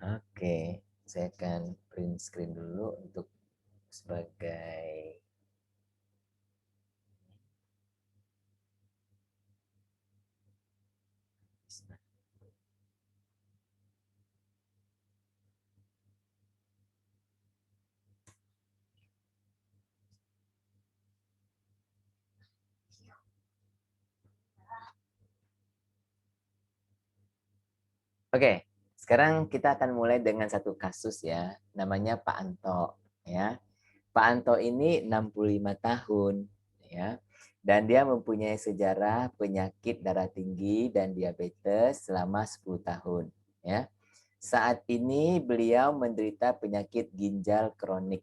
Oke, saya akan print screen dulu untuk sebagai Oke, sekarang kita akan mulai dengan satu kasus ya, namanya Pak Anto ya. Pak Anto ini 65 tahun ya. Dan dia mempunyai sejarah penyakit darah tinggi dan diabetes selama 10 tahun ya. Saat ini beliau menderita penyakit ginjal kronik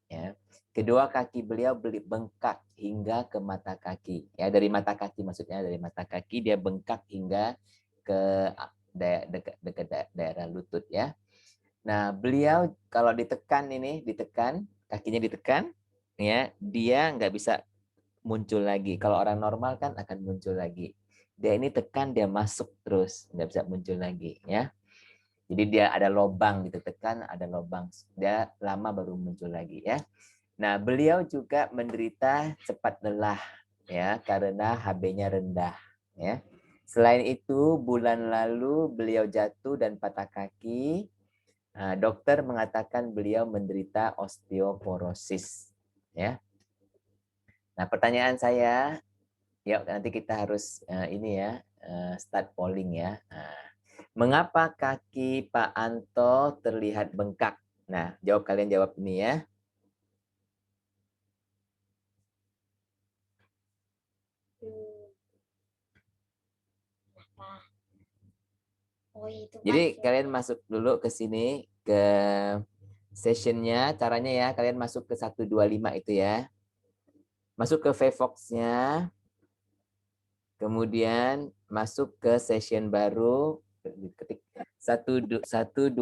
ya. Kedua kaki beliau bengkak hingga ke mata kaki. Ya, dari mata kaki maksudnya dari mata kaki dia bengkak hingga ke dekat daerah lutut ya. Nah, beliau kalau ditekan ini, kakinya ditekan, ya, dia nggak bisa muncul lagi. Kalau orang normal kan akan muncul lagi. Dia ini tekan, dia masuk terus, nggak bisa muncul lagi, ya. Jadi dia ada lubang gitu, tekan ada lubang, dia lama baru muncul lagi, ya. Nah, beliau juga menderita cepat lelah, ya, karena HB-nya rendah, ya. Selain itu, bulan lalu beliau jatuh dan patah kaki. Nah, dokter mengatakan beliau menderita osteoporosis. Ya. Nah, pertanyaan saya, yuk nanti kita harus ini ya start polling ya. Nah, mengapa kaki Pak Anto terlihat bengkak? Nah, kalian jawab ini ya. Jadi kalian masuk dulu ke sini ke sessionnya. Caranya ya kalian masuk ke 125 itu ya. Masuk ke Vvox-nya. Kemudian masuk ke session baru, ketik 125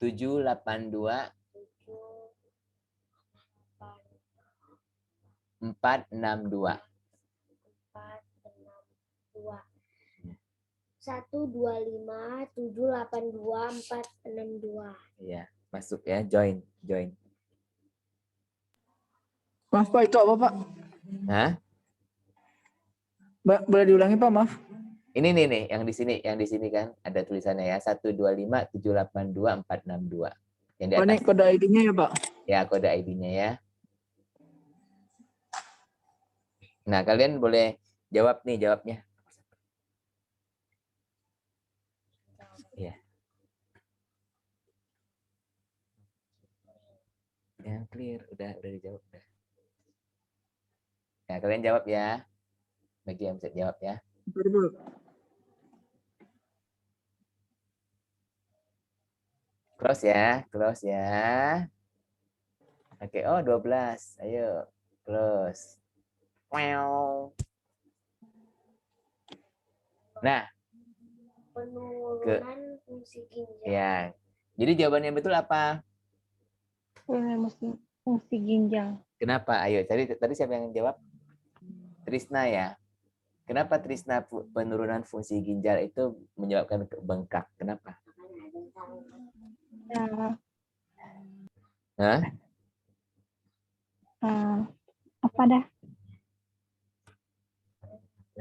782 462. 125 782 462. Iya, masuk ya, join. Maaf Pak, itu apa Pak? Hah? Boleh diulangi Pak, maaf. Ini nih, yang di sini kan ada tulisannya ya, 125 782 462. Yang di Oh, ini atas. kode ID-nya ya Pak? Ya, kode ID-nya ya. Nah, kalian boleh jawab nih, jawabnya. Iya. Yang clear, udah dijawab udah. Nah, kalian jawab ya. Bagi yang bisa jawab ya. Close ya. Oke, oh 12. Ayo, close. Wow. Nah, Penurunan fungsi ginjal. ya. Jadi jawabannya betul apa? Fungsi ginjal. Kenapa? Ayo, tadi siapa yang jawab? Trisna ya. Kenapa Trisna penurunan fungsi ginjal itu menyebabkan bengkak? Kenapa? Hah? Apa dah?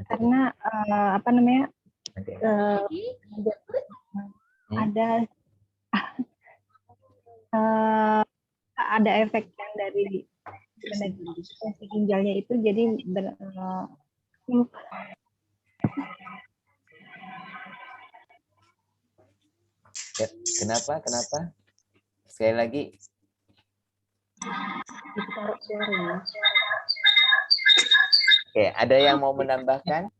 Karena apa namanya? Ada efek yang dari fungsi ginjalnya itu jadi Kenapa? Sekali lagi. Oke, ada yang mau menambahkan?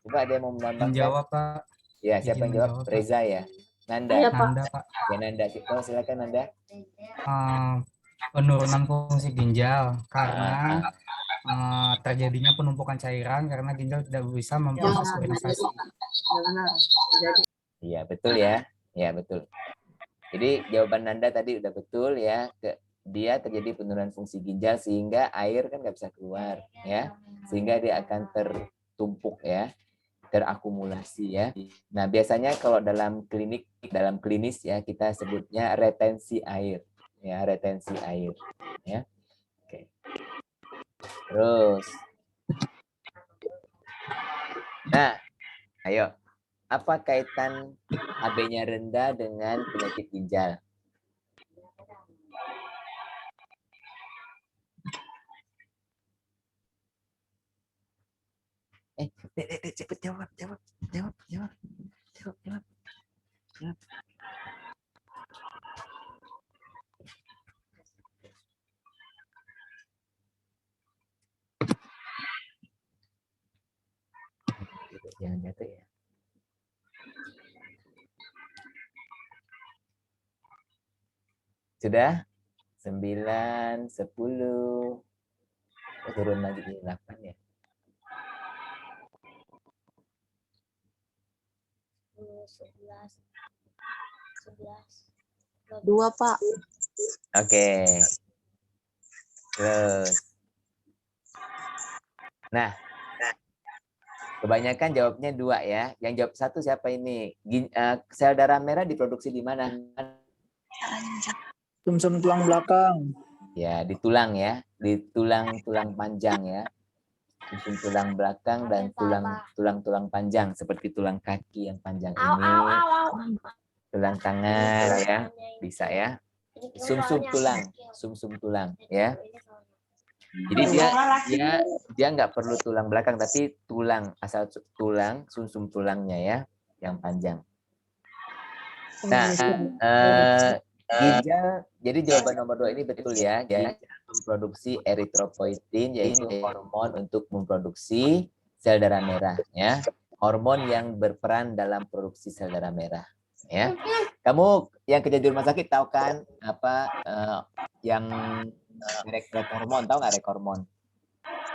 Coba ada yang mau menambahkan? Menjawab, Pak. Ya, siapa yang jawab? Reza ya? Nanda? Nanda, Pak. Ya, Nanda. Oh, silakan Nanda. Penurunan fungsi ginjal karena terjadinya penumpukan cairan karena ginjal tidak bisa memproses urinasi. Iya, betul ya. Ya, betul. Jadi jawaban Nanda tadi udah betul ya. Dia terjadi penurunan fungsi ginjal sehingga air kan nggak bisa keluar ya. Sehingga dia akan tertumpuk ya. terakumulasi ya. Nah, biasanya kalau dalam klinis ya kita sebutnya retensi air ya, retensi air ya. Oke. Terus nah, ayo, apa kaitan AB-nya rendah dengan penyakit ginjal? Dek, cepet jawab. Jangan jatuh ya. Sudah? 9, 10. Turun lagi di 8 ya. 2, Pak. Oke. Terus. Nah, kebanyakan jawabnya 2 ya. Yang jawab 1 siapa ini? Sel darah merah diproduksi di mana? Sumsum tulang belakang. Ya, di tulang ya. Di tulang-tulang panjang ya. Sumsum tulang belakang dan tulang-tulang panjang seperti tulang kaki yang panjang ini. Tulang tangan ya. Bisa ya. Sumsum tulang ya. Jadi dia nggak perlu tulang belakang tapi tulang, asal tulang, sumsum tulangnya ya yang panjang. Nah, ginjal, jadi jawaban nomor 2 ini betul ya. Ginjal memproduksi eritropoietin, yaitu hormon untuk memproduksi sel darah merah ya. Hormon yang berperan dalam produksi sel darah merah ya. Kamu yang kerja di rumah sakit tahu kan apa yang merek hormon, tahu nggak hormon?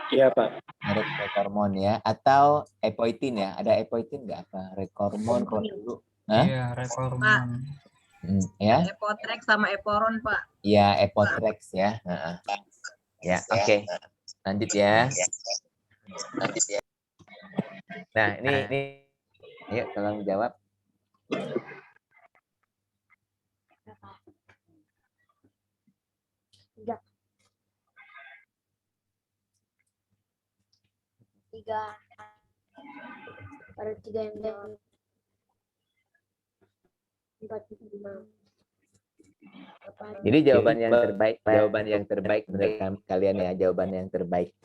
Iya, Pak. Merek hormon ya, atau epoetin ya, ada epoetin nggak apa? Hormon kalau dulu. Iya, hormon. Ya. Epotrex sama Eporon, Pak. Iya, Epotrex ya. Ya, oke. Lanjut ya. Nah, ini ayo tolong jawab. Ada 3 yang jawab. 4, 5. Jadi jawaban yang terbaik menurut kalian ya, jawaban yang terbaik.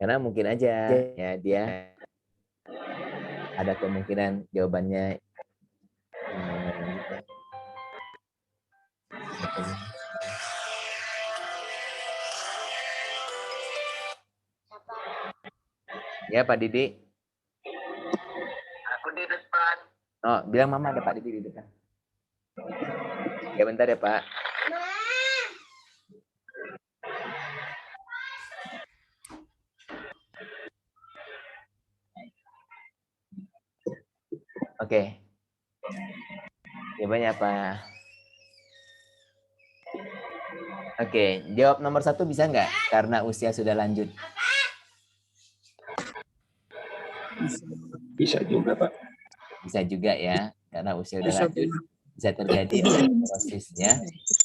Karena mungkin aja ya dia ada kemungkinan jawabannya ya Pak Didi. Aku di depan. Oh, bilang mama ada Pak Didi di depan. Ya bentar ya Pak. Oke. Jawabannya apa? Oke, jawab nomor 1 bisa nggak? Karena usia sudah lanjut. Bisa juga, Pak. Bisa juga ya, karena usia sudah lanjut. Bisa terjadi osteoporosis ya.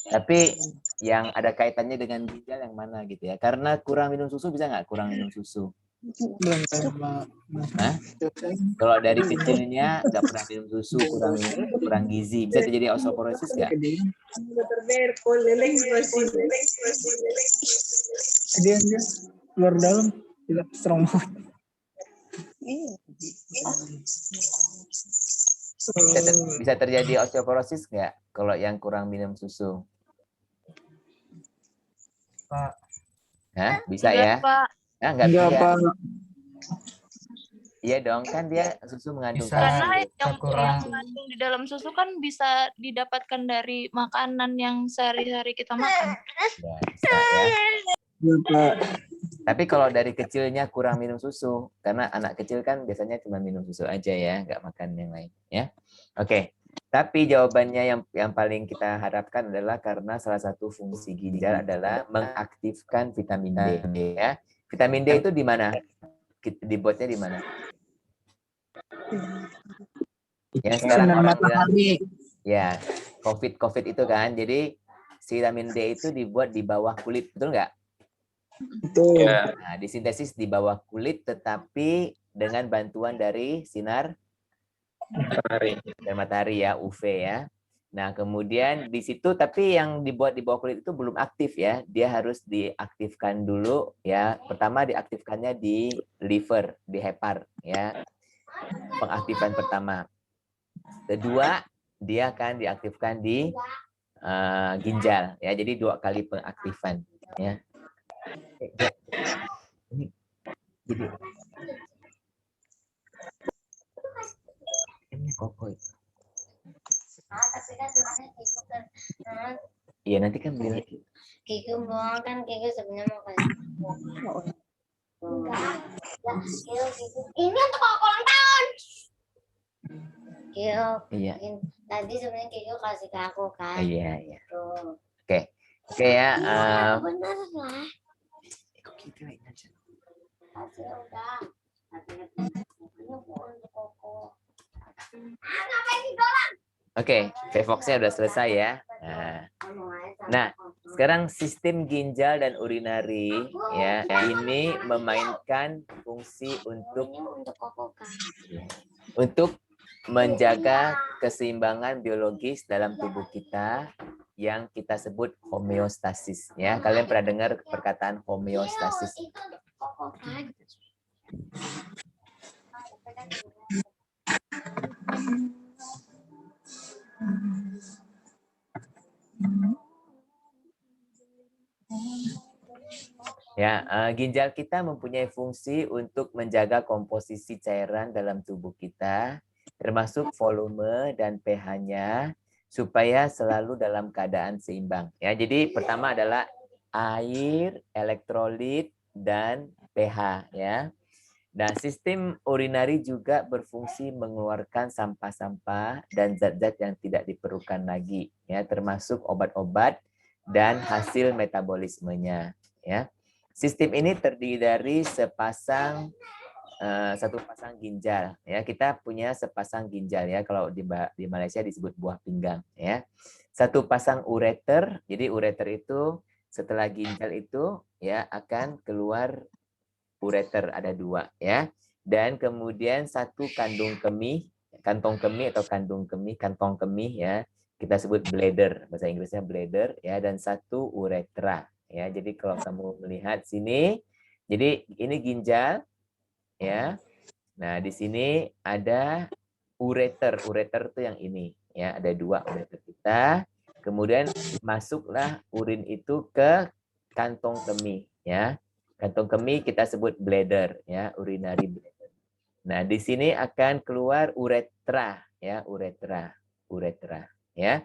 Tapi yang ada kaitannya dengan ginjal yang mana gitu ya? Karena kurang minum susu bisa nggak? Kurang minum susu. Hah? Kalau dari kecilnya nggak pernah minum susu, kurang gizi, bisa terjadi osteoporosis nggak? Dia luar dalam tidak strong banget. Bisa terjadi osteoporosis nggak kalau yang kurang minum susu? Pak. Hah? Bisa ya? Pak. Nah, nggak Enggak, bisa. Pak. Iya dong, kan dia susu mengandung Bisa. Karena kalsium. yang kurang. mengandung di dalam susu kan bisa didapatkan dari makanan yang sehari-hari kita makan. Ya, bisa ya. Iya, Pak. Tapi kalau dari kecilnya kurang minum susu, karena anak kecil kan biasanya cuma minum susu aja ya, nggak makan yang lain ya. Oke. Tapi jawabannya yang paling kita harapkan adalah karena salah satu fungsi ginjal adalah mengaktifkan vitamin D ya. Vitamin D itu di mana? dibuatnya di mana? Ya sekarang Sinar orang bilang, matahari. ya COVID itu kan, jadi vitamin D itu dibuat di bawah kulit, betul nggak? Betul. Nah, disintesis di bawah kulit, tetapi dengan bantuan dari sinar matahari ya, UV ya. Nah, kemudian di situ, tapi yang dibuat di bawah kulit itu belum aktif ya. Dia harus diaktifkan dulu ya. Pertama diaktifkannya di liver, di hepar ya. Pengaktifan pertama. Kedua, dia akan diaktifkan di ginjal ya. Jadi 2 kali pengaktifan ya. Ini jadi ini koko itu. Tapi kan sebenarnya Kiko kan Iya, nanti kan beli lagi. Kiko bohong kan Kiko sebenarnya mau kasih. Enggak. Kiko. Ini untuk ulang tahun. Kiko. Iya. Tadi sebenarnya Kiko kasih ke aku kan. Iya. Tuh. Oke ya. Bener lah. Kok gitu aja. Kasih udah. Ini bukan untuk koko. Ngapain didorong? Oke, Vevox-nya udah selesai ya. Nah, sekarang sistem ginjal dan urinari ya, ini memainkan fungsi untuk menjaga keseimbangan biologis dalam tubuh kita yang kita sebut homeostasis ya. Kalian pernah dengar perkataan homeostasis? Ya, ginjal kita mempunyai fungsi untuk menjaga komposisi cairan dalam tubuh kita, termasuk volume dan pH-nya, supaya selalu dalam keadaan seimbang. Ya, jadi pertama adalah air, elektrolit, dan pH. Ya. Nah, sistem urinari juga berfungsi mengeluarkan sampah-sampah dan zat-zat yang tidak diperlukan lagi, ya, termasuk obat-obat dan hasil metabolismenya. Ya. Sistem ini terdiri dari satu pasang ginjal. Ya, kita punya sepasang ginjal ya. Kalau di Malaysia disebut buah pinggang. Ya, satu pasang ureter. Jadi ureter itu setelah ginjal itu ya akan keluar ureter, ada 2 ya. Dan kemudian satu kantong kemih atau kantong kemih ya. Kita sebut bladder, bahasa Inggrisnya bladder ya, dan satu uretra. Ya, jadi kalau kamu melihat sini, jadi ini ginjal, ya. Nah, di sini ada ureter. Ureter itu yang ini, ya. Ada 2 ureter kita. Kemudian masuklah urin itu ke kantong kemih, ya. Kantong kemih kita sebut bladder, ya, urinary bladder. Nah, di sini akan keluar uretra, ya, uretra, ya.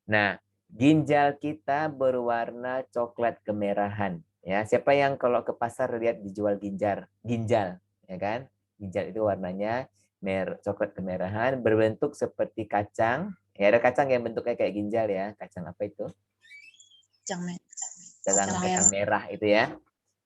Nah, ginjal kita berwarna coklat kemerahan. Ya, siapa yang kalau ke pasar lihat dijual ginjal, ya kan? Ginjal itu warnanya coklat kemerahan, berbentuk seperti kacang. Ya, ada kacang yang bentuknya kayak ginjal ya. Kacang apa itu? Kacang merah itu ya.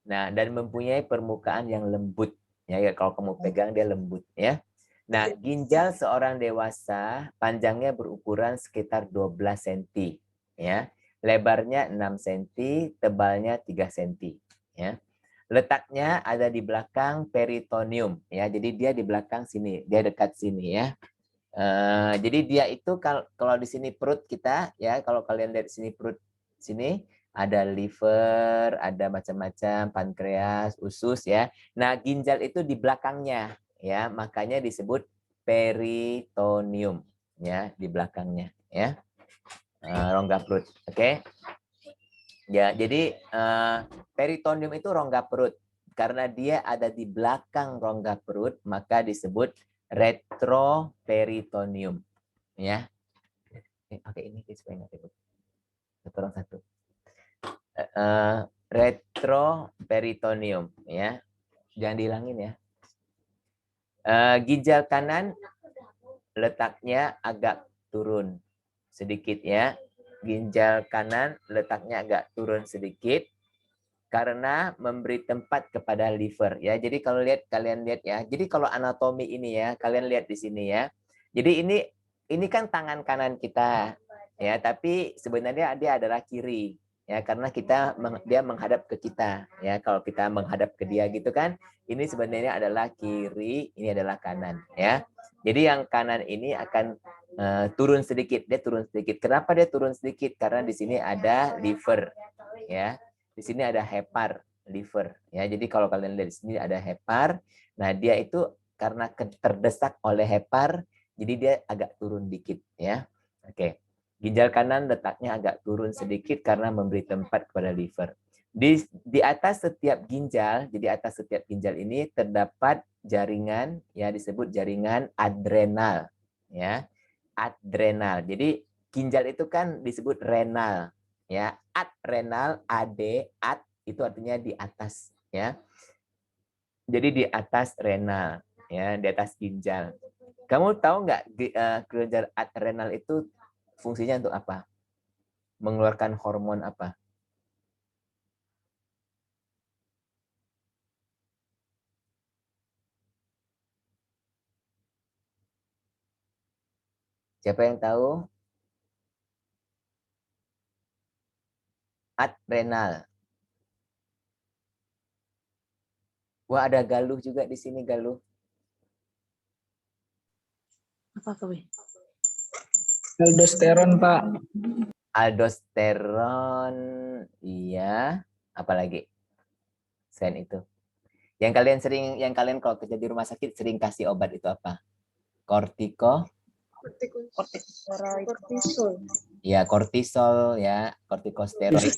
Nah, dan mempunyai permukaan yang lembut. Ya, kalau kamu pegang dia lembut ya. Nah, ginjal seorang dewasa panjangnya berukuran sekitar 12 cm. Ya, lebarnya 6 cm, tebalnya 3 cm. Ya, letaknya ada di belakang peritoneum. Ya, jadi dia di belakang sini, dia dekat sini ya. Jadi dia itu kalau di sini perut kita, ya, kalau kalian lihat sini perut sini ada liver, ada macam-macam, pankreas, usus ya. Nah, ginjal itu di belakangnya, ya, makanya disebut peritoneum, ya, di belakangnya, ya. Rongga perut, oke? Ya, jadi peritoneum itu rongga perut. Karena dia ada di belakang rongga perut, maka disebut retroperitoneum, ya. Oke, ini supaya nggak ribut. Tolong satu. Retroperitoneum, ya. Jangan dihilangin ya. Ginjal kanan letaknya agak turun sedikit ya. Ginjal kanan letaknya agak turun sedikit. karena memberi tempat kepada liver ya. Jadi kalau kalian lihat ya. Jadi kalau anatomi ini ya, kalian lihat di sini ya. Jadi ini kan tangan kanan kita ya, tapi sebenarnya dia adalah kiri ya, karena dia menghadap ke kita ya. Kalau kita menghadap ke dia gitu kan, ini sebenarnya adalah kiri, ini adalah kanan ya. Jadi yang kanan ini akan turun sedikit, dia turun sedikit. Kenapa dia turun sedikit? Karena di sini ada liver ya. Di sini ada hepar liver ya. Jadi kalau kalian lihat di sini ada hepar. Nah, dia itu karena terdesak oleh hepar, jadi dia agak turun dikit ya. Oke. Ginjal kanan letaknya agak turun sedikit karena memberi tempat kepada liver. Di atas setiap ginjal, jadi atas setiap ginjal ini terdapat jaringan ya, disebut jaringan adrenal ya. Adrenal. Jadi ginjal itu kan disebut renal ya. Adrenal, ad itu artinya di atas ya. Jadi di atas renal ya, di atas ginjal. Kamu tahu nggak kelenjar adrenal itu fungsinya untuk apa? Mengeluarkan hormon apa? Siapa yang tahu? Adrenal. Wah, ada Galuh juga di sini, Galuh. Apa kau? Aldosteron, Pak. Aldosteron, iya. Apalagi selain itu? Yang kalian kalau kerja di rumah sakit sering kasih obat itu apa? Kortisol. Ya, kortisol ya, kortikosteroid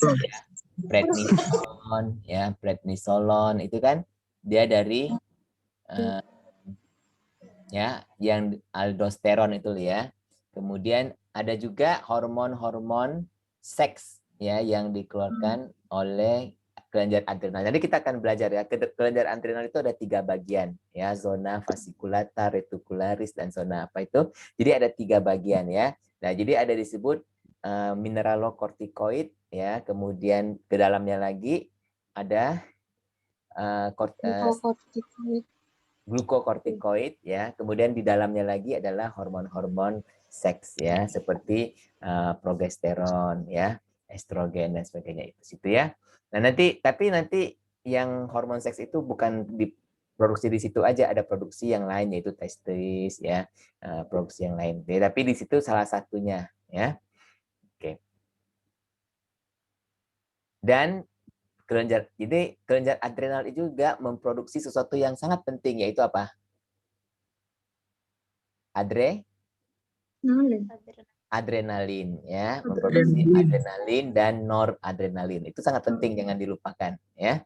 ya. Prednisolon itu kan dia dari ya yang aldosteron itu ya. Kemudian ada juga hormon-hormon seks ya yang dikeluarkan oleh kelenjar adrenal. Jadi kita akan belajar ya, kelenjar adrenal itu ada 3 bagian ya, zona fasciculata, reticularis, dan zona apa itu. Jadi ada 3 bagian ya. Nah, jadi ada disebut mineralokortikoid ya, kemudian ke dalamnya lagi ada glukokortikoid ya, kemudian di dalamnya lagi adalah hormon-hormon seks ya, seperti progesteron ya, estrogen dan sebagainya itu situ ya. Nah, tapi nanti yang hormon seks itu bukan diproduksi di situ aja, ada produksi yang lain yaitu testis ya, produksi yang lain. Tapi di situ salah satunya ya. Oke. Dan jadi kelenjar adrenal itu juga memproduksi sesuatu yang sangat penting, yaitu apa? Adrenalin ya, memproduksi adrenalin dan noradrenalin. Itu sangat penting, jangan dilupakan ya.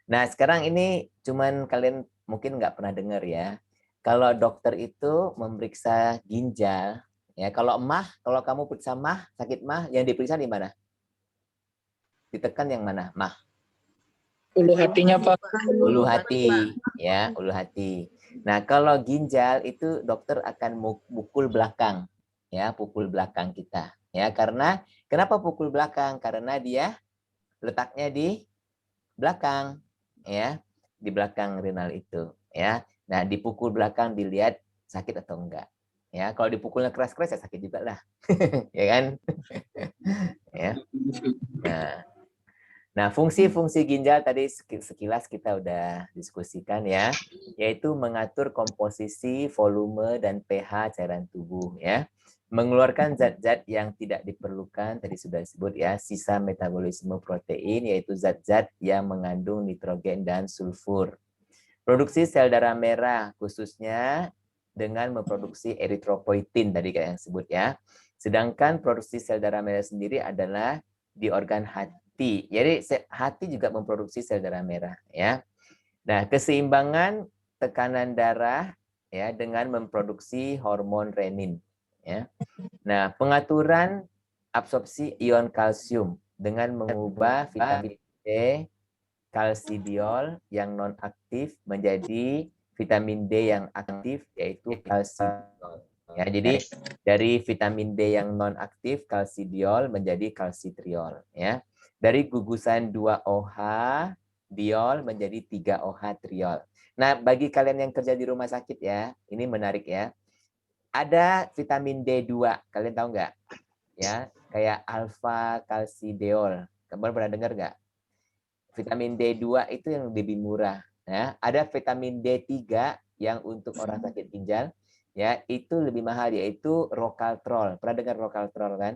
Nah, sekarang ini cuman kalian mungkin nggak pernah dengar ya. Kalau dokter itu memeriksa ginjal ya, kalau kamu periksa sakit yang diperiksa di mana? Ditekan yang mana? Ulu hatinya, Pak. Ulu hati ya, ulu hati. Nah, kalau ginjal itu dokter akan pukul belakang ya, pukul belakang kita ya. Kenapa pukul belakang? Karena dia letaknya di belakang ya, di belakang renal itu ya. Nah, dipukul belakang dilihat sakit atau enggak ya. Kalau dipukulnya keras-keras ya sakit juga lah. Ya kan? Ya. Nah, fungsi-fungsi ginjal tadi sekilas kita udah diskusikan ya, yaitu mengatur komposisi, volume, dan pH cairan tubuh ya. Mengeluarkan zat-zat yang tidak diperlukan, tadi sudah disebut ya, sisa metabolisme protein, yaitu zat-zat yang mengandung nitrogen dan sulfur. Produksi sel darah merah, khususnya dengan memproduksi eritropoietin tadi kayak yang sebut ya. Sedangkan produksi sel darah merah sendiri adalah di organ hati. Jadi hati juga memproduksi sel darah merah ya. Nah, keseimbangan tekanan darah ya dengan memproduksi hormon renin ya. Nah, pengaturan absorpsi ion kalsium dengan mengubah vitamin D kalsidiol yang non aktif menjadi vitamin D yang aktif, yaitu kalsidiol. Ya, jadi dari vitamin D yang non aktif kalsidiol menjadi kalsitriol ya. Dari gugusan 2OH diol menjadi 3OH triol. Nah, bagi kalian yang kerja di rumah sakit ya, ini menarik ya. Ada vitamin D2, kalian tahu nggak? Ya, kayak alfa kalsideol. Kamu pernah dengar nggak? Vitamin D2 itu yang lebih murah. Ya, ada vitamin D3 yang untuk orang sakit ginjal, ya itu lebih mahal, yaitu Rocatrol. Pernah dengar Rocatrol kan?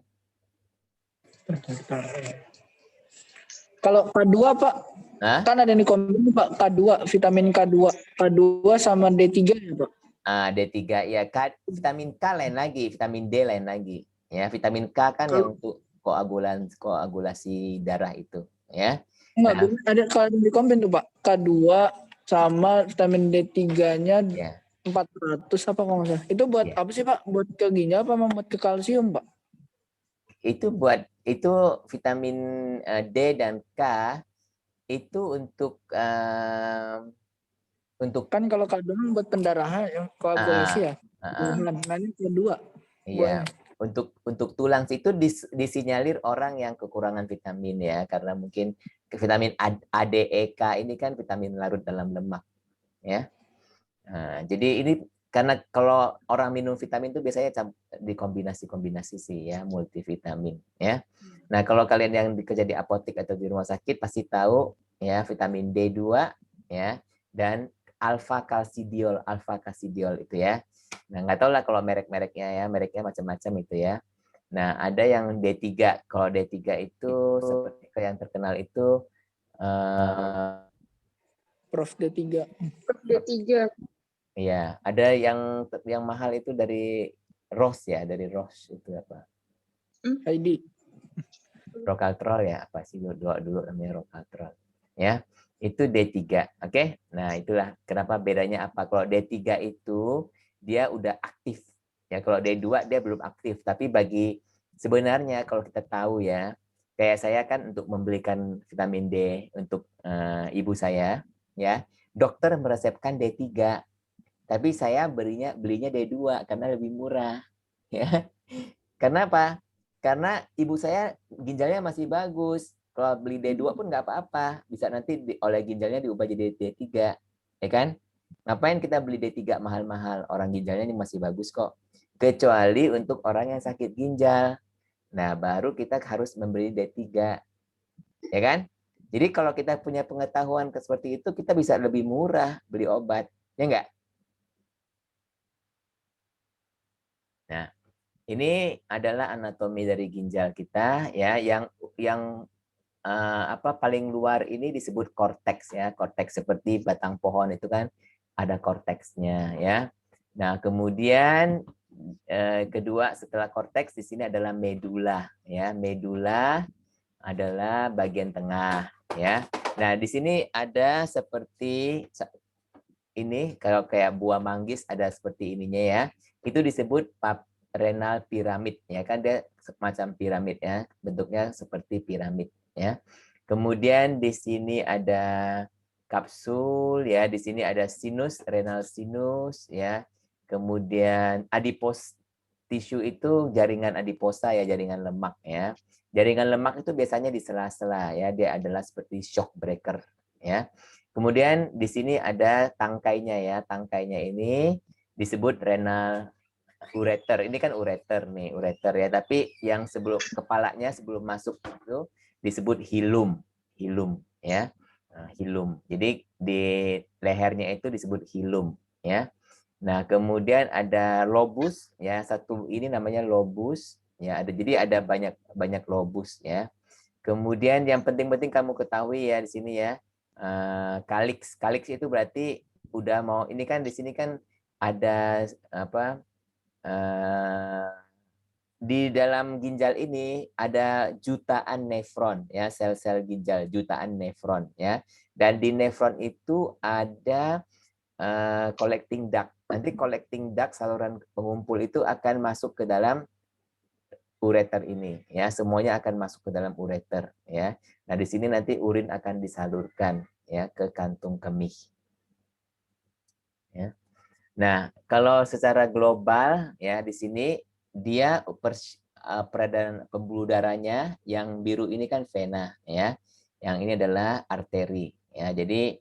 Kalau K2 Pak, Hah? kan ada di kombin Pak, K2, vitamin K2. K2 sama D3 ya Pak? D3 ya, vitamin K lain lagi, vitamin D lain lagi. Ya, vitamin K kan yang untuk koagulasi darah itu, ya. Enggak, Nah, ada kalau di kombin tuh Pak, K2 sama vitamin D3-nya ya, 400 apa kalau nggak salah. Itu buat ya. apa sih Pak? Buat ke ginjal apa memang buat ke kalsium Pak? Itu vitamin D dan K itu untuk Kan kalau K2 buat pendarahan yang koagulasi ya. Nah, ini kedua. iya, untuk tulang itu disinyalir orang yang kekurangan vitamin ya, karena mungkin vitamin A, D, E, K ini kan vitamin larut dalam lemak ya. Nah, jadi ini karena kalau orang minum vitamin itu biasanya dikombinasi sih ya, multivitamin ya. Nah, kalau kalian yang bekerja di apotek atau di rumah sakit pasti tahu ya, vitamin D2 ya, dan alfa kalsidiol itu ya. Nah, nggak tahu lah kalau mereknya macam-macam itu ya. Nah, ada yang D3. Kalau D3 itu seperti yang terkenal itu Prof D3. iya, ada yang mahal itu dari Roche ya, dari Roche itu apa? ID. Rocatrol ya, apa sih dulu namanya Rocatrol. Ya, itu D3. Oke. Nah, itulah kenapa bedanya apa. Kalau D3 itu dia udah aktif. Ya, kalau D2 dia belum aktif, tapi sebenarnya kalau kita tahu ya, kayak saya kan untuk membelikan vitamin D untuk ibu saya, ya. Dokter meresepkan D3. Tapi saya belinya D2 karena lebih murah, ya. Karena apa? Karena ibu saya ginjalnya masih bagus. Kalau beli D2 pun nggak apa-apa. Bisa nanti oleh ginjalnya diubah jadi D3. Ya kan? Ngapain kita beli D3 mahal-mahal? Orang ginjalnya ini masih bagus kok. Kecuali untuk orang yang sakit ginjal. Nah, baru kita harus membeli D3. Ya kan? Jadi kalau kita punya pengetahuan seperti itu, kita bisa lebih murah beli obat. Ya enggak? Nah, ini adalah anatomi dari ginjal kita ya, yang paling luar ini disebut korteks ya. Korteks seperti batang pohon itu kan ada korteksnya ya. Nah, kemudian kedua setelah korteks di sini adalah medula ya. Medula adalah bagian tengah ya. Nah, di sini ada seperti ini, kalau kayak buah manggis ada seperti ininya ya. Itu disebut renal piramid ya, kan dia semacam piramid ya, bentuknya seperti piramid ya. Kemudian di sini ada kapsul ya, di sini ada sinus, renal sinus ya. Kemudian adipos tisu itu jaringan adiposa ya, jaringan lemak ya. Jaringan lemak itu biasanya di sela-sela ya, dia adalah seperti shock breaker ya. Kemudian di sini ada tangkainya ya. Tangkainya ini disebut renal ureter. Ini kan ureter nih, ureter ya. Tapi yang sebelum kepalanya sebelum masuk itu disebut hilum, hilum ya. Nah, hilum. Jadi di lehernya itu disebut hilum ya. Nah, kemudian ada lobus ya. Satu ini namanya lobus ya. Jadi ada banyak lobus ya. Kemudian yang penting-penting kamu ketahui ya di sini ya. Kaliks. Kaliks itu berarti udah mau, ini kan di sini kan ada apa, di dalam ginjal ini ada jutaan nefron ya, sel-sel ginjal, jutaan nefron ya. Dan di nefron itu ada collecting duct. Nanti collecting duct, saluran pengumpul itu akan masuk ke dalam ureter ini ya, semuanya akan masuk ke dalam ureter ya. Nah, di sini nanti urin akan disalurkan ya ke kantung kemih. Ya. Nah, kalau secara global ya di sini dia peredaran pembuluh darahnya. Yang biru ini kan vena, ya. Yang ini adalah arteri, ya. Jadi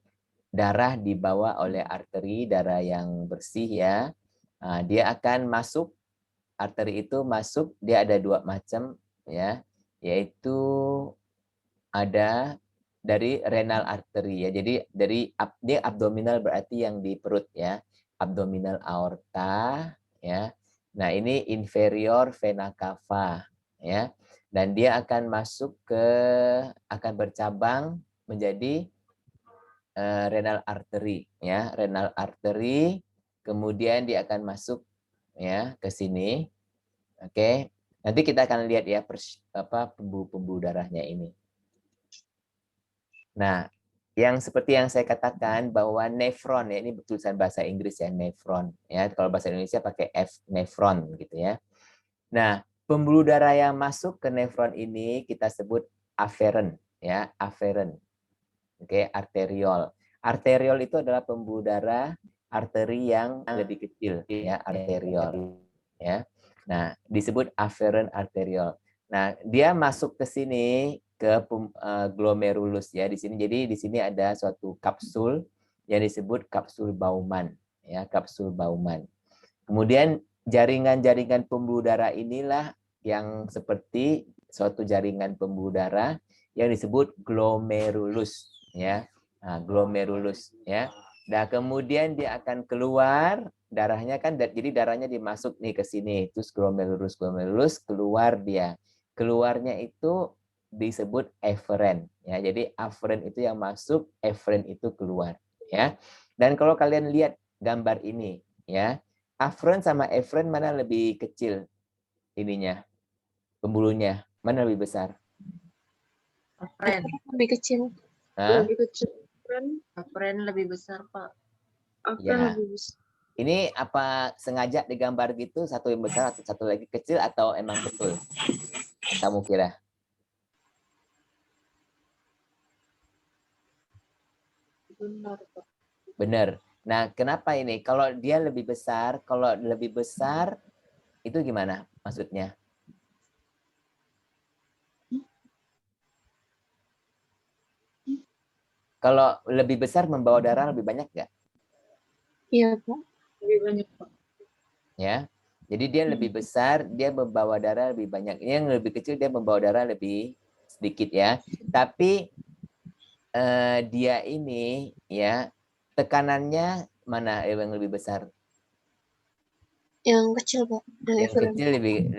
darah dibawa oleh arteri, darah yang bersih, ya. Dia akan masuk, arteri itu masuk, dia ada 2 macam, ya, yaitu ada dari renal artery, ya. Jadi dia abdominal, berarti yang di perut, ya. Abdominal aorta, ya. Nah, ini inferior vena cava, ya. Dan dia akan akan bercabang menjadi renal artery, ya. Renal artery, kemudian dia akan masuk, ya, ke sini. Oke. Nanti kita akan lihat, ya, pembuluh darahnya ini. Nah, yang seperti yang saya katakan bahwa nefron, ya, ini tulisan bahasa Inggris, ya, nefron, ya. Kalau bahasa Indonesia pakai F, nefron gitu, ya. Nah, pembuluh darah yang masuk ke nefron ini kita sebut aferen, ya, aferen. Oke, arteriol. Arteriol itu adalah pembuluh darah arteri yang lebih kecil, ya, arteriol, ya. Nah, disebut aferen arteriol. Nah, dia masuk ke sini ke glomerulus, ya, di sini. Jadi di sini ada suatu kapsul yang disebut kapsul Bowman, ya, kapsul Bowman. Kemudian jaringan-jaringan pembuluh darah inilah yang seperti suatu jaringan pembuluh darah yang disebut glomerulus, ya. Nah, glomerulus, ya. Nah, kemudian dia akan keluar darahnya kan, jadi darahnya dimasuk nih ke sini, terus glomerulus keluar dia. Keluarnya itu disebut eferen, ya. Jadi aferen itu yang masuk, eferen itu keluar, ya. Dan kalau kalian lihat gambar ini, ya, aferen sama eferen mana lebih kecil ininya, pembuluhnya, mana lebih besar? Afren. Lebih kecil. Hah? Lebih kecil. Afren lebih besar, Pak. Ya. Ini apa sengaja digambar gitu, satu yang besar atau satu lagi kecil, atau emang betul? Kamu kira? Benar, Pak. Benar. Nah, kenapa ini? Kalau dia lebih besar, itu gimana maksudnya? Kalau lebih besar membawa darah lebih banyak nggak? Iya, Pak. Lebih banyak, Pak. Ya. Jadi dia lebih besar, dia membawa darah lebih banyak. Yang lebih kecil dia membawa darah lebih sedikit, ya. Tapi dia ini, ya, tekanannya mana yang lebih besar? Yang kecil, Pak. Yang kecil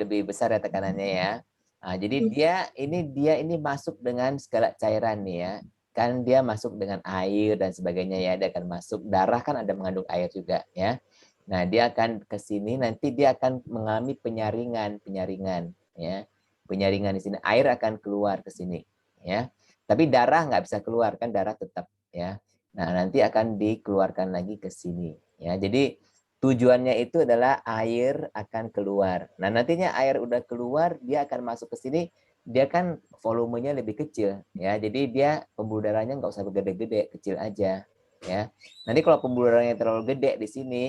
lebih besar ya tekanannya, ya. Nah, jadi dia ini masuk dengan segala cairan nih, ya. Kan dia masuk dengan air dan sebagainya, ya. Dia akan masuk, darah kan ada mengandung air juga, ya. Nah, dia akan ke sini, nanti dia akan mengalami penyaringan, ya. Penyaringan di sini, air akan keluar ke sini, ya. Tapi darah nggak bisa keluar, kan darah tetap, ya. Nah, nanti akan dikeluarkan lagi ke sini, ya. Jadi tujuannya itu adalah air akan keluar. Nah, nantinya air udah keluar, dia akan masuk ke sini, dia kan volumenya lebih kecil, ya. Jadi dia pembuluh darahnya nggak usah gede-gede, kecil aja, ya. Nanti kalau pembuluh darahnya terlalu gede di sini,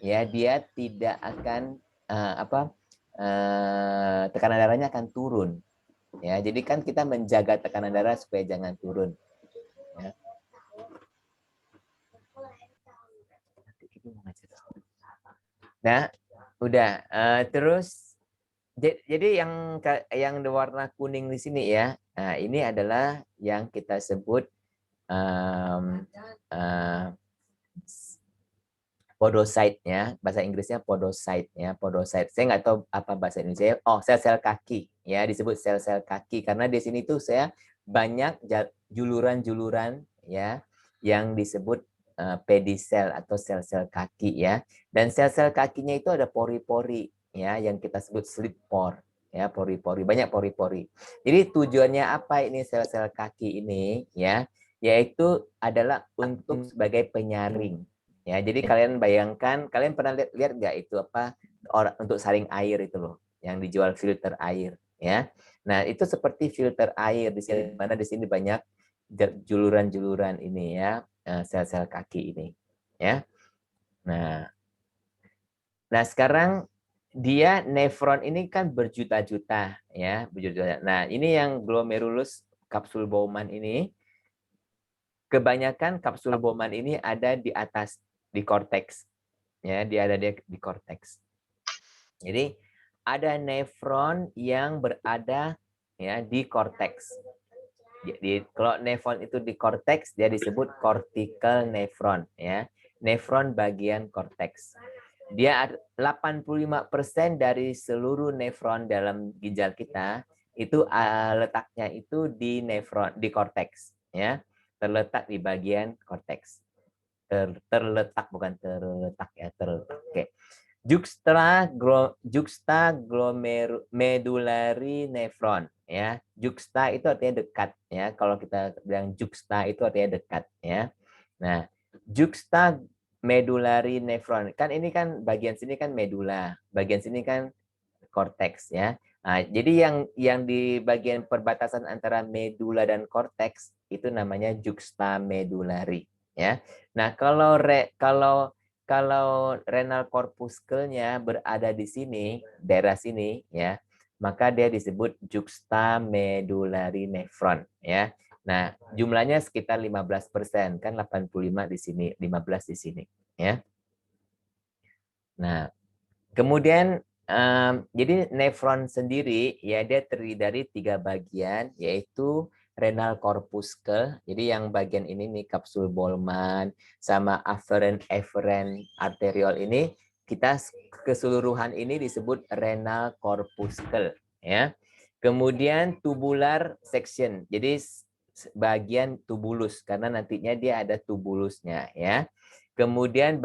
ya, dia tidak akan tekanan darahnya akan turun, ya. Jadi kan kita menjaga tekanan darah supaya jangan turun, ya. Nah, udah. Terus jadi yang warna kuning di sini, ya. Nah, ini adalah yang kita sebut podocyte, ya. Bahasa Inggrisnya podocyte, ya. Podocyte. Saya nggak tahu apa bahasa Indonesia. Oh, sel-sel kaki, ya. Disebut sel-sel kaki karena di sini tuh saya banyak juluran-juluran, ya, yang disebut pedicel atau sel-sel kaki, ya. Dan sel-sel kakinya itu ada pori-pori, ya, yang kita sebut slip pore, ya, pori-pori, banyak pori-pori. Jadi tujuannya apa ini sel-sel kaki ini, ya? Yaitu adalah untuk sebagai penyaring. Ya, jadi kalian bayangkan, kalian pernah lihat nggak itu apa untuk saring air itu loh, yang dijual filter air, ya. Nah, itu seperti filter air di sini, mana di sini banyak juluran-juluran ini, ya, sel-sel kaki ini, ya. Nah sekarang dia nefron ini kan berjuta-juta ya, berjuta. Nah, ini yang glomerulus kapsul Bowman ini, kebanyakan kapsul Bowman ini ada di atas di korteks. Ya, dia ada di korteks. Jadi ada nefron yang berada ya di korteks. Jadi kalau nefron itu di korteks dia disebut cortical nefron ya. Nefron bagian korteks. Dia 85% dari seluruh nefron dalam ginjal kita itu letaknya itu di nefron, di korteks ya. Terletak di bagian korteks. Terletak bukan terletak ya, terletak. Oke. Juxtaglomedulari nefron ya. Juxta itu artinya dekat ya. Kalau kita bilang juxta itu artinya dekat ya. Nah, juxtaglomedulari nefron kan ini kan bagian sini kan medula, bagian sini kan korteks ya. Nah, jadi yang di bagian perbatasan antara medula dan korteks itu namanya juxtamedulari ya. Nah, kalau renal corpuscle-nya berada di sini, daerah sini ya, maka dia disebut juxtamedulari nefron ya. Nah, jumlahnya sekitar 15%, kan 85 di sini, 15 di sini ya. Nah, kemudian jadi nefron sendiri ya dia terdiri dari 3 bagian, yaitu renal corpuscle. Jadi yang bagian ini nih kapsul Bowman sama afferent arteriole ini, kita keseluruhan ini disebut renal corpuscle ya. Kemudian tubular section. Jadi bagian tubulus karena nantinya dia ada tubulusnya ya. Kemudian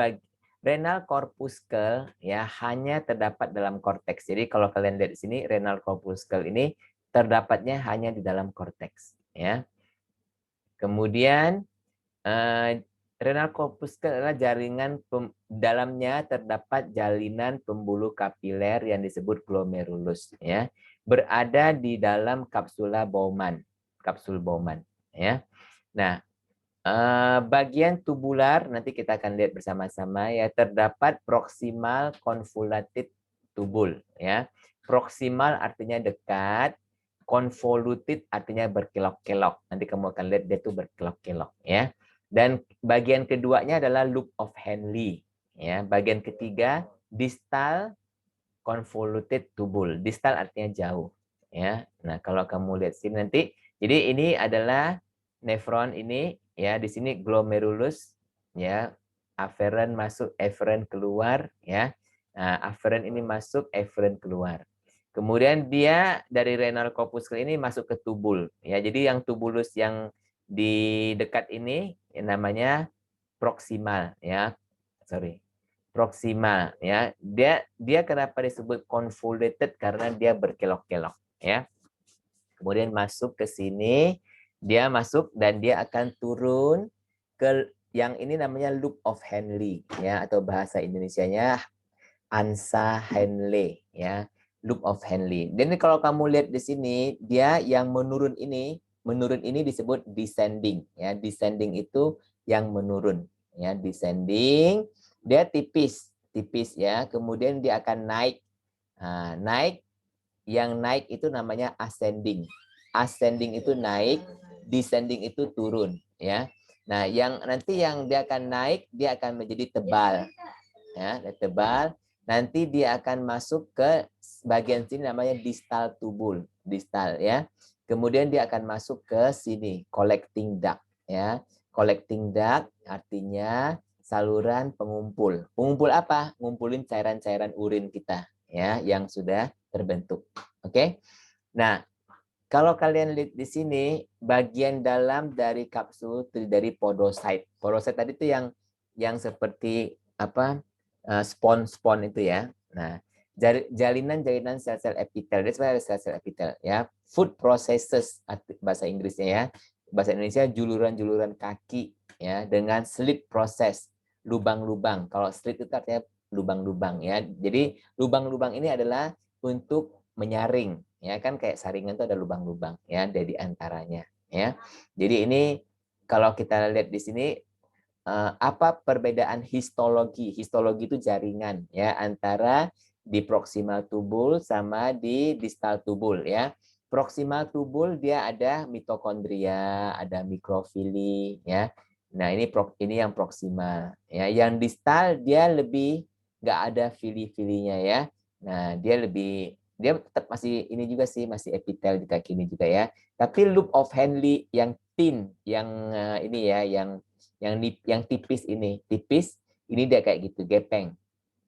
renal corpuscle ya hanya terdapat dalam korteks. Jadi kalau kalian lihat di sini renal corpuscle ini terdapatnya hanya di dalam korteks ya. Kemudian renal corpuscle adalah jaringan dalamnya terdapat jalinan pembuluh kapiler yang disebut glomerulus ya. Berada di dalam kapsula Bowman, kapsul Bowman ya. Nah, bagian tubular nanti kita akan lihat bersama-sama ya, terdapat proximal convoluted tubul ya. Proximal artinya dekat, convoluted artinya berkelok-kelok. Nanti kamu akan lihat dia itu berkelok-kelok ya. Dan bagian keduanya adalah loop of Henle ya. Bagian ketiga distal convoluted tubul. Distal artinya jauh ya. Nah, kalau kamu lihat sini nanti, jadi ini adalah nefron ini ya, di sini glomerulus ya, afferent masuk, efferent keluar ya. Nah, afferent ini masuk, efferent keluar. Kemudian dia dari renal corpuscle ini masuk ke tubul ya. Jadi yang tubulus yang di dekat ini namanya proximal ya. Sorry. Proximal ya. Dia kenapa disebut convoluted karena dia berkelok-kelok ya. Kemudian masuk ke sini, dia masuk dan dia akan turun ke yang ini namanya loop of Henle ya, atau bahasa Indonesianya Ansa Henle ya, loop of Henle. Dan kalau kamu lihat di sini, dia yang menurun ini disebut descending ya. Descending itu yang menurun ya, descending. Dia tipis ya. Kemudian dia akan naik. Nah, naik, yang naik itu namanya ascending. Ascending itu naik, descending itu turun ya. Nah, yang nanti yang dia akan naik, dia akan menjadi tebal. Ya, tebal. Nanti dia akan masuk ke bagian sini namanya distal tubul, distal ya. Kemudian dia akan masuk ke sini, collecting duct ya. Collecting duct artinya saluran pengumpul. Pengumpul apa? Ngumpulin cairan-cairan urin kita ya yang sudah terbentuk. Oke. Nah, kalau kalian lihat di sini bagian dalam dari kapsul dari podocyte. Podocyte tadi itu yang seperti apa? Spon-spon itu ya. Nah, jalinan-jalinan sel-sel epitel. Dia sebenarnya sel-sel epitel ya. Food processes bahasa Inggrisnya ya. Bahasa Indonesia juluran-juluran kaki ya, dengan slit process, lubang-lubang. Kalau slit itu artinya lubang-lubang ya. Jadi lubang-lubang ini adalah untuk menyaring ya, kan kayak saringan itu ada lubang-lubang ya dari antaranya ya. Jadi ini kalau kita lihat di sini apa perbedaan histologi? Histologi itu jaringan ya antara di proximal tubule sama di distal tubule ya. Proximal tubule dia ada mitokondria, ada mikrofili ya. Nah, ini yang proksimal ya. Yang distal dia lebih nggak ada fili-filinya ya. Nah, dia tetap masih ini juga sih, masih epitel di kaki ini juga ya. Tapi loop of Henle yang thin, yang ini ya, yang tipis ini dia kayak gitu, gepeng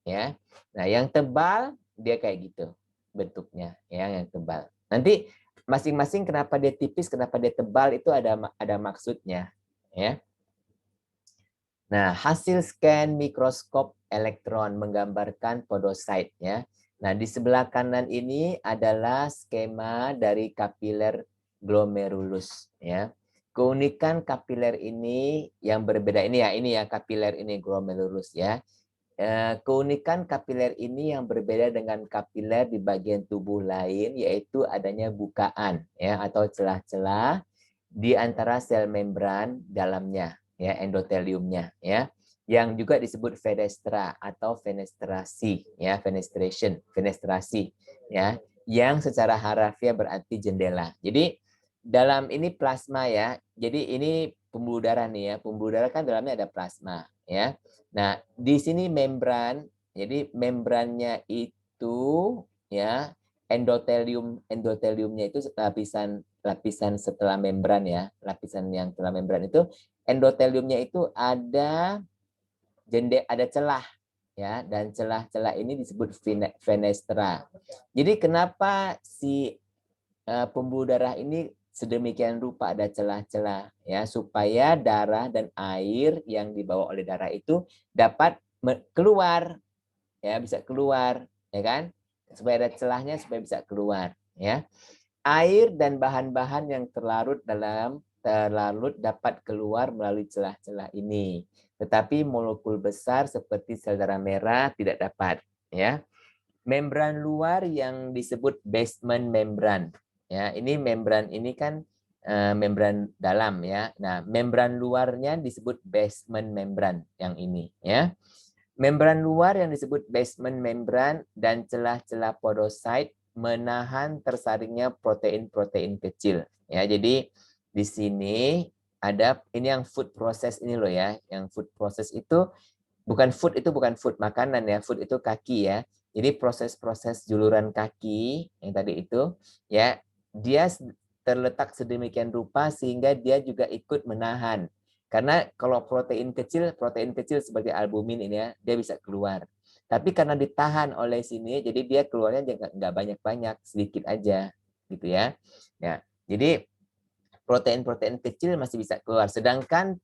ya. Nah, yang tebal dia kayak gitu bentuknya ya, yang tebal. Nanti masing-masing kenapa dia tipis, kenapa dia tebal itu ada maksudnya ya. Nah, hasil scan mikroskop elektron menggambarkan podosit ya. Nah, di sebelah kanan ini adalah skema dari kapiler glomerulus ya. Keunikan kapiler ini yang berbeda ini ya kapiler ini glomerulus ya. Keunikan kapiler ini yang berbeda dengan kapiler di bagian tubuh lain yaitu adanya bukaan ya atau celah-celah di antara sel membran dalamnya ya, endoteliumnya ya, yang juga disebut fenestra atau fenestrasi ya, fenestrasi ya, yang secara harafiah berarti jendela. Jadi dalam ini plasma ya. Jadi ini pembuluh darah nih ya. Pembuluh darah kan dalamnya ada plasma ya. Nah, di sini membran. Jadi membrannya itu ya, endoteliumnya itu lapisan setelah membran ya. Lapisan yang setelah membran itu endoteliumnya itu ada celah ya, dan celah-celah ini disebut fenestra. Jadi kenapa si pembuluh darah ini sedemikian rupa ada celah-celah ya, supaya darah dan air yang dibawa oleh darah itu dapat keluar ya, bisa keluar ya kan, supaya ada celahnya supaya bisa keluar ya. Air dan bahan-bahan yang terlarut dapat keluar melalui celah-celah ini, tetapi molekul besar seperti sel darah merah tidak dapat ya. Membran luar yang disebut basement membran ya, ini membran ini kan membran dalam ya. Nah, membran luarnya disebut basement membran yang ini ya. Membran luar yang disebut basement membran dan celah-celah podosit menahan tersaringnya protein-protein kecil ya. Jadi di sini ada ini yang food process ini loh ya. Yang food process itu bukan food makanan ya. Food itu kaki ya. Jadi proses-proses juluran kaki yang tadi itu ya, dia terletak sedemikian rupa sehingga dia juga ikut menahan. Karena kalau protein kecil sebagai albumin ini ya, dia bisa keluar. Tapi karena ditahan oleh sini, jadi dia keluarnya nggak banyak-banyak, sedikit aja gitu ya. Ya, jadi protein-protein kecil masih bisa keluar. Sedangkan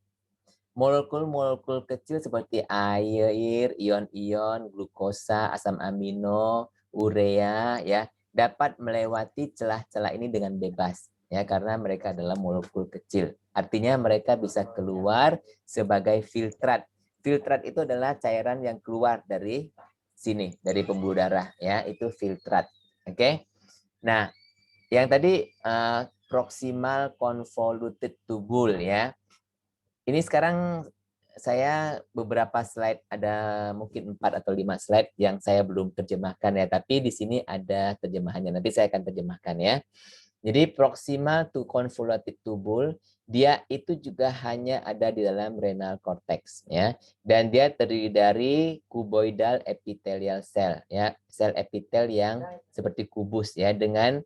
molekul-molekul kecil seperti air, ion-ion, glukosa, asam amino, urea ya dapat melewati celah-celah ini dengan bebas ya, karena mereka adalah molekul kecil. Artinya mereka bisa keluar sebagai filtrat. Filtrat itu adalah cairan yang keluar dari sini, dari pembuluh darah ya, itu filtrat. Oke. Nah, yang tadi proximal convoluted tubule ya. Ini sekarang saya beberapa slide, ada mungkin 4 atau 5 slide yang saya belum terjemahkan ya, tapi di sini ada terjemahannya. Nanti saya akan terjemahkan ya. Jadi proximal to convoluted tubule, dia itu juga hanya ada di dalam renal cortex ya. Dan dia terdiri dari cuboidal epithelial cell ya, sel epitel yang seperti kubus ya, dengan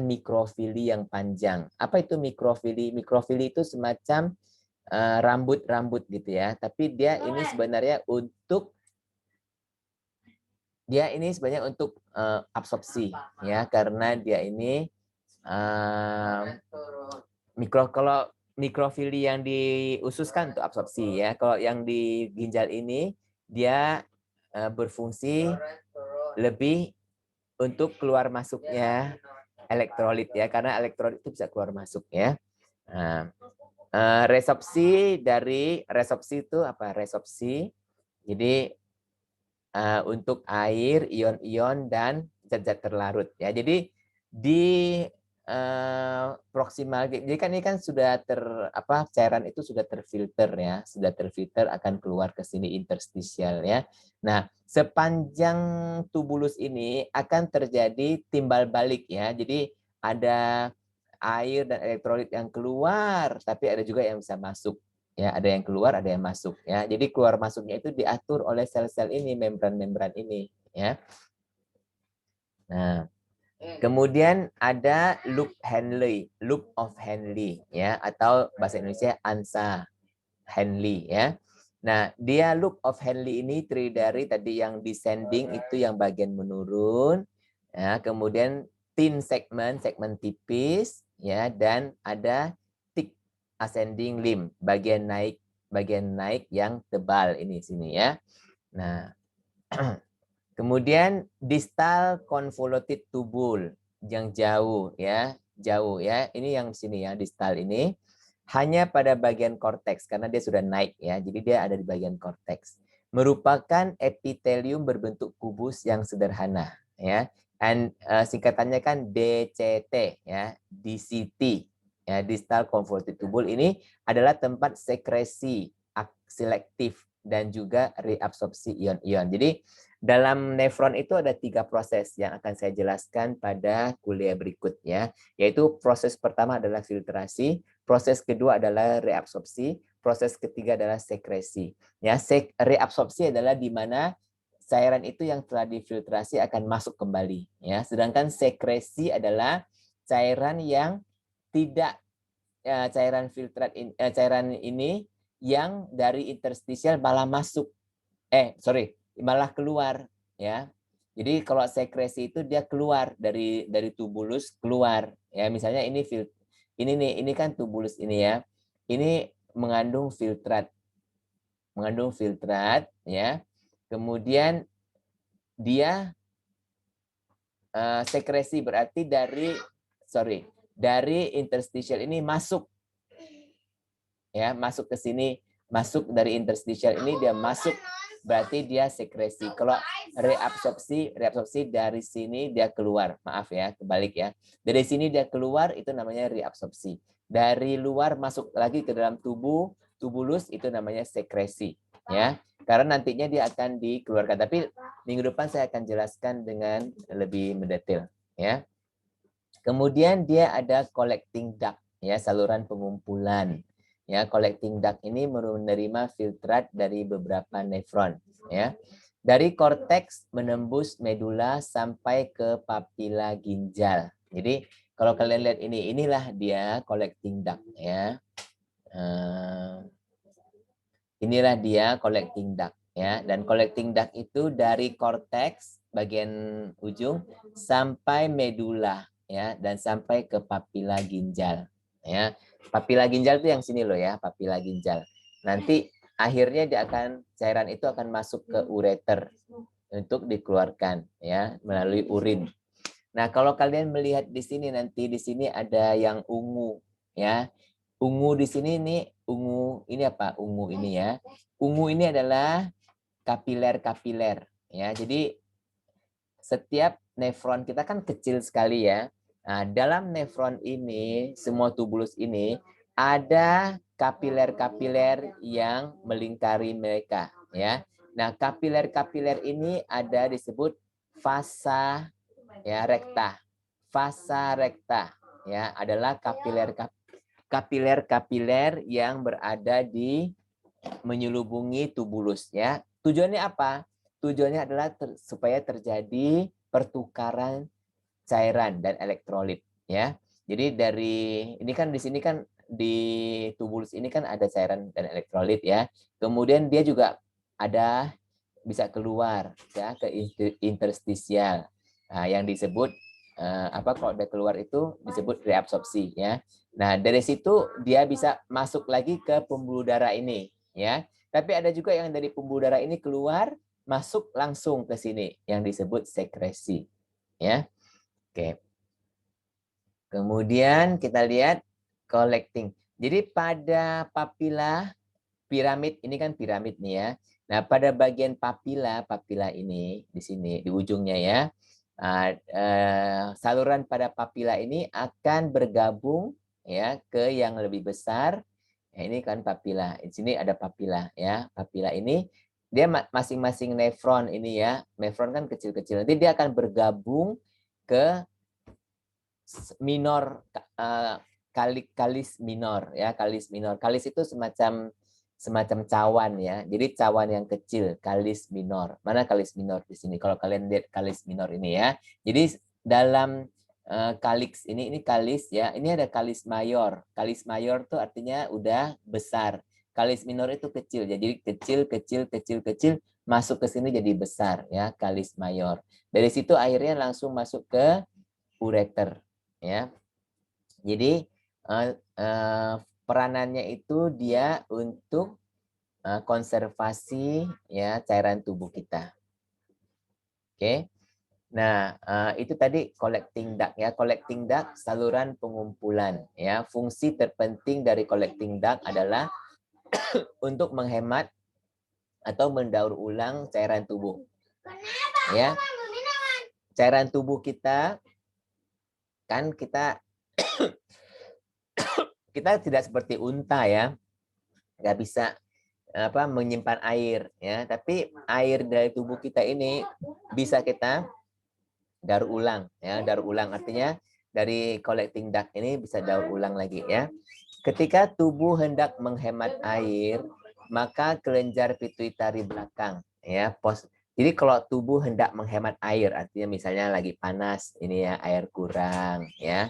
mikrofili yang panjang. Apa itu mikrofili? Mikrofili itu semacam rambut-rambut gitu ya, tapi dia ini sebenarnya untuk absorpsi ya, karena dia ini kalau mikrofili yang di usus kan untuk absorpsi ya, kalau yang di ginjal ini dia berfungsi lebih untuk keluar masuknya elektrolit ya, karena elektrolit itu bisa keluar masuk ya. Resorpsi itu apa? Resorpsi. Jadi untuk air, ion-ion dan zat-zat terlarut ya. Jadi di proksimal. Jadi kan ini kan sudah cairan itu sudah terfilter ya, sudah terfilter akan keluar ke sini interstisial ya. Nah, sepanjang tubulus ini akan terjadi timbal balik ya. Jadi ada air dan elektrolit yang keluar, tapi ada juga yang bisa masuk. Ya, ada yang keluar, ada yang masuk ya. Jadi keluar masuknya itu diatur oleh sel-sel ini, membran-membran ini ya. Nah, kemudian ada loop of Henle ya, atau bahasa Indonesia ANSA Henle ya. Nah, dia loop of Henle ini terdiri dari tadi yang descending itu yang bagian menurun ya, kemudian thin segment tipis ya, dan ada thick ascending limb bagian naik yang tebal ini sini ya. Nah, kemudian distal convoluted tubule yang jauh ya. Ini yang sini ya, distal ini hanya pada bagian korteks karena dia sudah naik ya. Jadi dia ada di bagian korteks. Merupakan epitelium berbentuk kubus yang sederhana ya. And singkatannya kan DCT ya, DCT ya, distal convoluted tubule ini adalah tempat sekresi selektif dan juga reabsorpsi ion-ion. Jadi dalam nefron itu ada 3 proses yang akan saya jelaskan pada kuliah berikutnya, yaitu proses pertama adalah filtrasi, proses kedua adalah reabsorpsi, proses ketiga adalah sekresi. Ya, reabsorpsi adalah di mana cairan itu yang telah difiltrasi akan masuk kembali. Ya, sedangkan sekresi adalah cairan yang tidak cairan ini yang dari interstisial malah malah keluar ya. Jadi kalau sekresi itu dia keluar dari tubulus keluar ya. Misalnya ini kan tubulus ini ya. Ini mengandung filtrat ya. Kemudian dia sekresi berarti dari interstitial ini masuk ya, masuk ke sini, masuk dari interstitial ini dia masuk, berarti dia sekresi. Kalau reabsorpsi dari sini dia keluar. Maaf ya, kebalik ya. Dari sini dia keluar itu namanya reabsorpsi. Dari luar masuk lagi ke dalam tubulus itu namanya sekresi ya. Karena nantinya dia akan dikeluarkan. Tapi minggu depan saya akan jelaskan dengan lebih mendetail ya. Kemudian dia ada collecting duct ya, saluran pengumpulan. Ya, collecting duct ini menerima filtrat dari beberapa nefron ya. Dari korteks menembus medula sampai ke papila ginjal. Jadi kalau kalian lihat inilah dia collecting duct ya. Inilah dia collecting duct ya, dan collecting duct itu dari korteks bagian ujung sampai medula ya, dan sampai ke papila ginjal ya. Papila ginjal itu yang sini loh ya, papila ginjal. Nanti akhirnya cairan itu akan masuk ke ureter untuk dikeluarkan ya melalui urin. Nah, kalau kalian melihat di sini nanti di sini ada yang ungu ya. Ungu di sini ini apa? Ungu ini ya. Ungu ini adalah kapiler ya. Jadi setiap nefron kita kan kecil sekali ya. Nah, dalam nefron ini, semua tubulus ini ada kapiler-kapiler yang melingkari mereka ya. Nah, kapiler-kapiler ini ada disebut vasa ya rekta. Vasa rekta ya adalah kapiler-kapiler yang berada di menyelubungi tubulus ya. Tujuannya apa? Tujuannya adalah supaya terjadi pertukaran cairan dan elektrolit ya. Jadi ini kan di sini kan di tubulus ini kan ada cairan dan elektrolit ya. Kemudian dia juga bisa keluar ya ke interstisial. Nah, yang disebut kalau udah keluar itu disebut reabsorpsi ya. Nah, dari situ dia bisa masuk lagi ke pembuluh darah ini ya. Tapi ada juga yang dari pembuluh darah ini keluar masuk langsung ke sini yang disebut sekresi ya. Oke. Kemudian kita lihat collecting. Jadi pada papila piramid ini kan piramid nih ya. Nah, pada bagian papila ini di sini di ujungnya ya. Saluran pada papila ini akan bergabung ya ke yang lebih besar. Ya, ini kan papila. Di sini ada papila ya. Papila ini dia masing-masing nefron ini ya. Nefron kan kecil-kecil. Nanti dia akan bergabung ke minor, kalis minor ya. Kalis minor. Kalis itu semacam cawan ya. Jadi cawan yang kecil, kalis minor. Mana kalis minor di sini? Kalau kalian lihat kalis minor ini ya. Jadi dalam kaliks ini kalis ya. Ini ada kalis mayor. Kalis mayor tuh artinya udah besar. Kalis minor itu kecil. Jadi kecil masuk ke sini jadi besar ya, kalis mayor. Dari situ akhirnya langsung masuk ke ureter ya. Jadi peranannya itu dia untuk konservasi ya cairan tubuh kita. Oke. Nah, itu tadi collecting duct ya. Collecting duct saluran pengumpulan ya. Fungsi terpenting dari collecting duct adalah untuk menghemat atau mendaur ulang cairan tubuh. Ya. Cairan tubuh kita kan kita tidak seperti unta ya. Nggak bisa menyimpan air ya, tapi air dari tubuh kita ini bisa kita daur ulang ya. Daur ulang artinya dari collecting duct ini bisa daur ulang lagi ya. Ketika tubuh hendak menghemat air, maka kelenjar pituitari belakang ya jadi kalau tubuh hendak menghemat air artinya misalnya lagi panas ini ya, air kurang ya,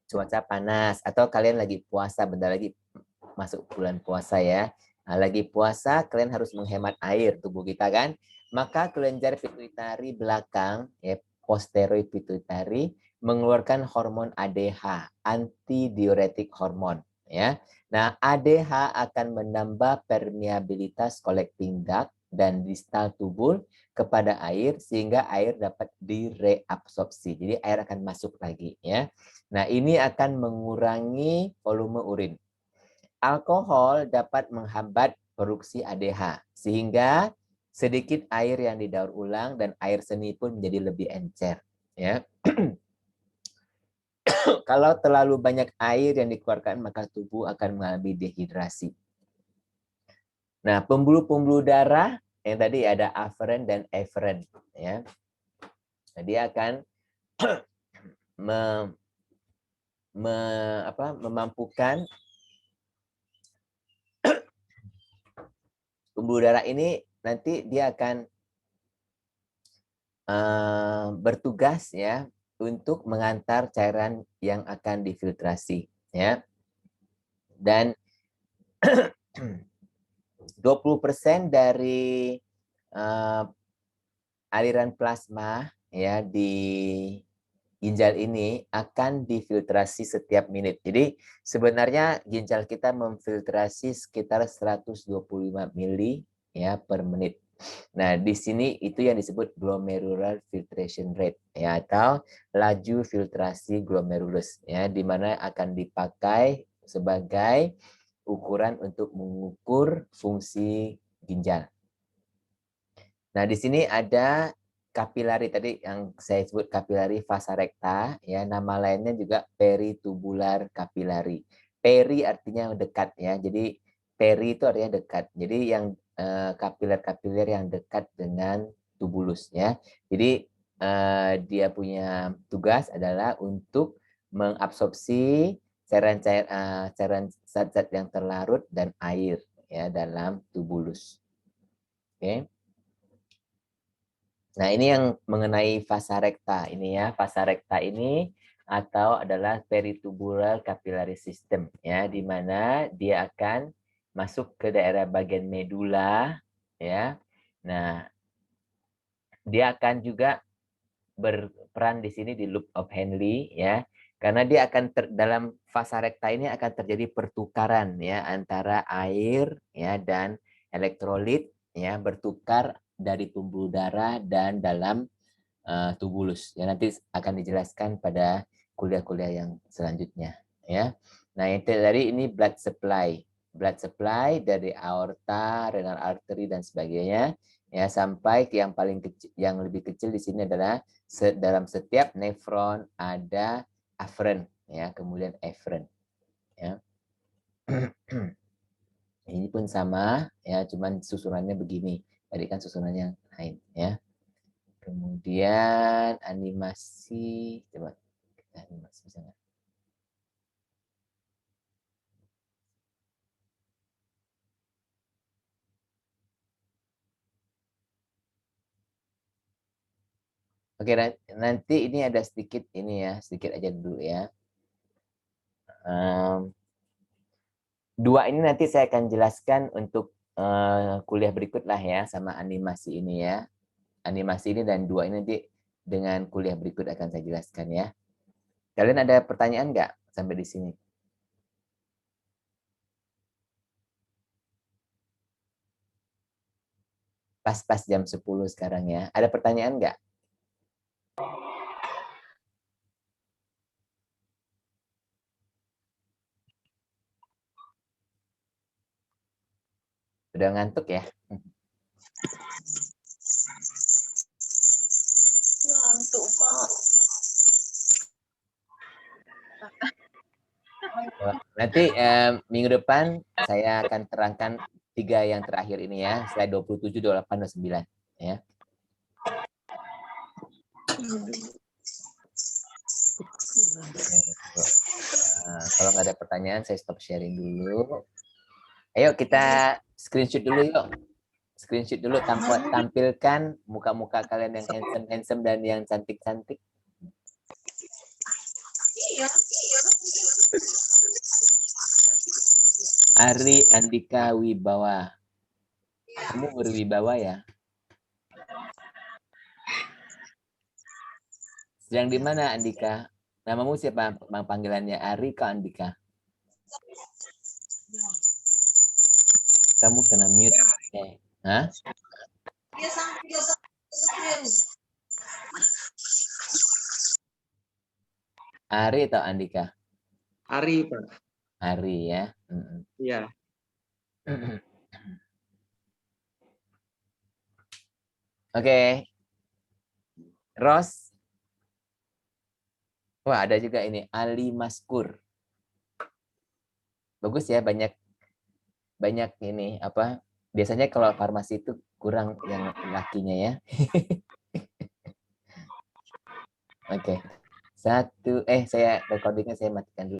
cuaca panas, atau kalian lagi puasa, bentar lagi masuk bulan puasa ya. Nah, lagi puasa kalian harus menghemat air tubuh kita kan. Maka kelenjar pituitari belakang ya, posterior pituitari mengeluarkan hormon ADH, antidiuretik hormon ya. Nah, ADH akan menambah permeabilitas collecting duct dan distal tubul kepada air sehingga air dapat direabsorpsi. Jadi air akan masuk lagi ya. Nah, ini akan mengurangi volume urin. Alkohol dapat menghambat produksi ADH sehingga sedikit air yang didaur ulang dan air seni pun menjadi lebih encer ya. Kalau terlalu banyak air yang dikeluarkan maka tubuh akan mengalami dehidrasi. Nah, pembuluh-pembuluh darah yang tadi ada aferen dan eferen ya. Nah, dia akan memampukan pembuluh darah ini nanti dia akan bertugas ya untuk mengantar cairan yang akan difiltrasi ya. Dan 20% dari aliran plasma ya di ginjal ini akan difiltrasi setiap menit. Jadi sebenarnya ginjal kita memfiltrasi sekitar 125 mili ya per menit. Nah, di sini itu yang disebut glomerular filtration rate ya, atau laju filtrasi glomerulus ya, di mana akan dipakai sebagai ukuran untuk mengukur fungsi ginjal. Nah, di sini ada kapilari tadi yang saya sebut kapilari vasa recta ya, nama lainnya juga peritubular kapilari. Peri artinya dekat ya. Jadi peri itu artinya dekat. Jadi yang kapiler-kapiler yang dekat dengan tubulus ya. Jadi dia punya tugas adalah untuk mengabsorpsi cairan zat-zat yang terlarut dan air ya dalam tubulus. Oke. Nah, ini yang mengenai vasa recta ini ya. Vasa recta ini atau adalah peritubular capillary system ya, di mana dia akan masuk ke daerah bagian medula ya. Nah, dia akan juga berperan di sini di loop of Henle ya. Karena dia akan dalam vasa recta ini akan terjadi pertukaran ya antara air ya dan elektrolit ya, bertukar dari pembuluh darah dan dalam tubulus. Ya, nanti akan dijelaskan pada kuliah-kuliah yang selanjutnya ya. Nah, yang tadi ini blood supply dari aorta, renal artery dan sebagainya ya sampai ke yang paling kecil, yang lebih kecil di sini adalah dalam setiap nefron ada aferen, ya, kemudian eferen, ya. Ini pun sama, ya, cuman susunannya begini. Tadi kan susunannya lain, ya. Kemudian animasi, coba kita animasi bisa nggak? Oke, nanti ini ada sedikit ini ya, sedikit aja dulu ya. Dua ini nanti saya akan jelaskan untuk kuliah berikut lah ya, sama animasi ini ya. Animasi ini dan dua ini nanti dengan kuliah berikut akan saya jelaskan ya. Kalian ada pertanyaan nggak sampai di sini? Pas jam 10 sekarang ya. Ada pertanyaan nggak? Udah ngantuk ya? Ngantuk, Pak. Nanti minggu depan saya akan terangkan 3 yang terakhir ini ya. Slide 27, 28, 29 ya. Kalau nggak ada pertanyaan, saya stop sharing dulu. Ayo kita screenshot dulu yuk. Screenshot dulu, tampilkan muka-muka kalian yang handsome dan yang cantik-cantik. Ari Andika Wibawa. Kamu berwibawa ya? Sedang di mana Andika? Namamu siapa panggilannya? Ari ke Andika? Kamu kena mute. Hah? Ari atau Andika? Ari, Pak. Ari ya. Iya. Oke. Ros. Wah, ada juga ini Ali Maskur. Bagus ya, banyak ini apa? Biasanya kalau farmasi itu kurang yang lakinya ya. Oke. Saya recordingnya saya matikan dulu.